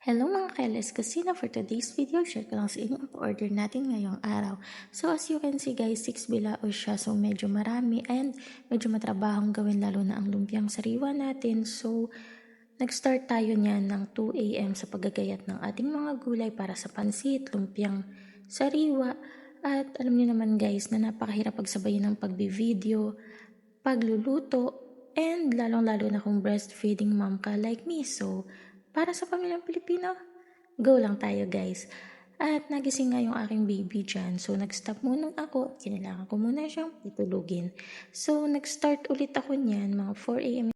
Hello mga Keles Kusina, for today's video, share ko lang sa inyo ang order natin ngayong araw. So as you can see guys, 6 bilao siya, so medyo marami and medyo matrabahong gawin lalo na ang lumpiang sariwa natin. So nag-start tayo niyan ng 2 AM sa paggagayat ng ating mga gulay para sa pansit, lumpiang sariwa. At alam niyo naman guys na napakahirap pagsabayin ng pagbi-video, pagluluto, and lalong-lalo na kung breastfeeding mom ka like me. So para sa pamilyang Pilipino, go lang tayo guys. At nagising nga yung aking baby dyan. So nag-stop muna ako. Kailangan ko muna siyang itulugin. So nag-start ulit ako niyan mga 4 AM.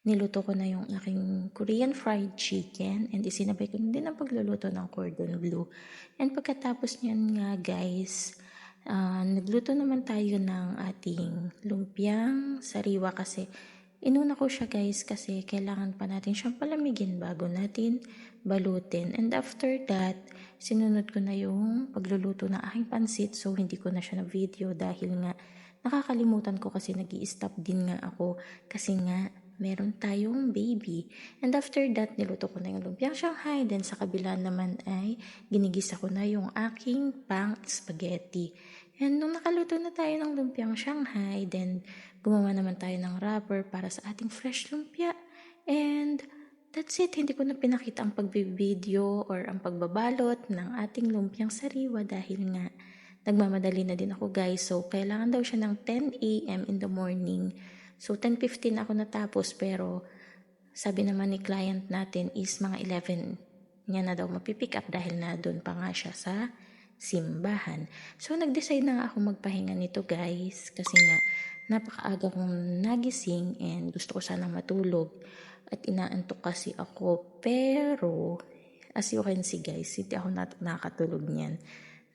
Niluto ko na yung aking Korean fried chicken. And isinabay ko din ang pagluluto ng cordon bleu. And pagkatapos niyan nga guys, nagluto naman tayo ng ating lumpiang sariwa kasi inuna ko siya guys kasi kailangan pa natin siyang palamigin bago natin balutin. And after that, sinunod ko na yung pagluluto ng aking pansit. So hindi ko na siya na video dahil nga nakakalimutan ko kasi nag-i-stop din nga ako kasi nga meron tayong baby. And after that, niluto ko na yung lumpiang Shanghai. Then sa kabila naman ay ginigisa ko na yung aking pang spaghetti. And nung nakaluto na tayo ng lumpiang Shanghai, then gumawa naman tayo ng wrapper para sa ating fresh lumpia. And that's it. Hindi ko na pinakita ang pagbi-video or ang pagbabalot ng ating lumpiang sariwa dahil nga nagmamadali na din ako guys. So kailangan daw siya ng 10 AM in the morning. So 10:15 ako natapos pero sabi naman ni client natin is mga 11 niya na daw mapipick up dahil na doon pa nga siya sa simbahan. So nag-decide na nga ako magpahinga nito guys kasi nga napakaaga kong nagising and gusto ko sanang matulog at inaantok kasi ako. Pero as you can see guys, hindi ako nakakatulog niyan.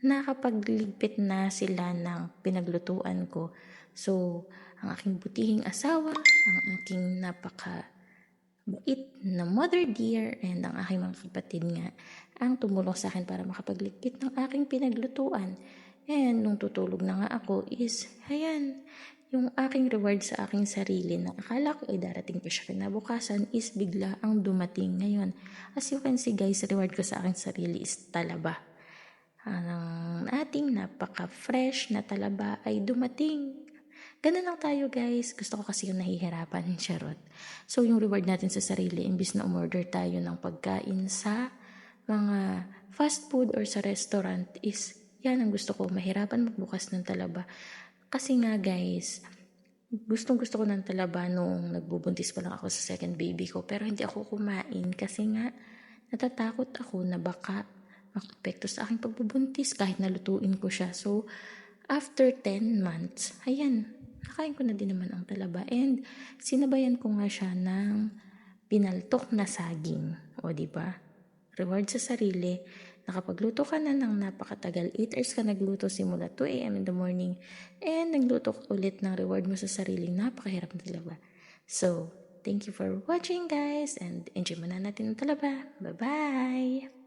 Nakapagligpit na sila ng pinaglutuan ko. So ang aking butihing asawa, ang aking napaka-bait na mother dear, and ang aking mga kapatid nga ang tumulong sa akin para makapagligpit ng aking pinaglutuan. And nung tutulog na nga ako is, ayan, yung aking reward sa aking sarili na akala ko ay darating pa siya kinabukasan is bigla ang dumating ngayon. As you can see guys, reward ko sa aking sarili is talaba. Ang ating napaka-fresh na talaba ay dumating. Ganun lang tayo guys. Gusto ko kasi yung nahihirapan, charot. So yung reward natin sa sarili, imbis na umorder tayo ng pagkain sa mga fast food or sa restaurant is, yan ang gusto ko, mahirapan magbukas ng talaba. Kasi nga guys, gustong gusto ko ng talaba nung nagbubuntis pa lang ako sa second baby ko. Pero hindi ako kumain kasi nga natatakot ako na baka makapekto sa aking pagbubuntis kahit nalutuin ko siya. So, after 10 months, ayan, nakain ko na din naman ang talaba. And sinabayan ko nga siya ng pinaltok na saging. O diba? Reward sa sarili. Nakapagluto ka na ng napakatagal. 8 hours ka nagluto simula 2 AM in the morning. And nagluto ka ulit ng reward mo sa sarili. Napakahirap na talaba. So, thank you for watching guys. And enjoy mo na natin ang talaba. Bye-bye!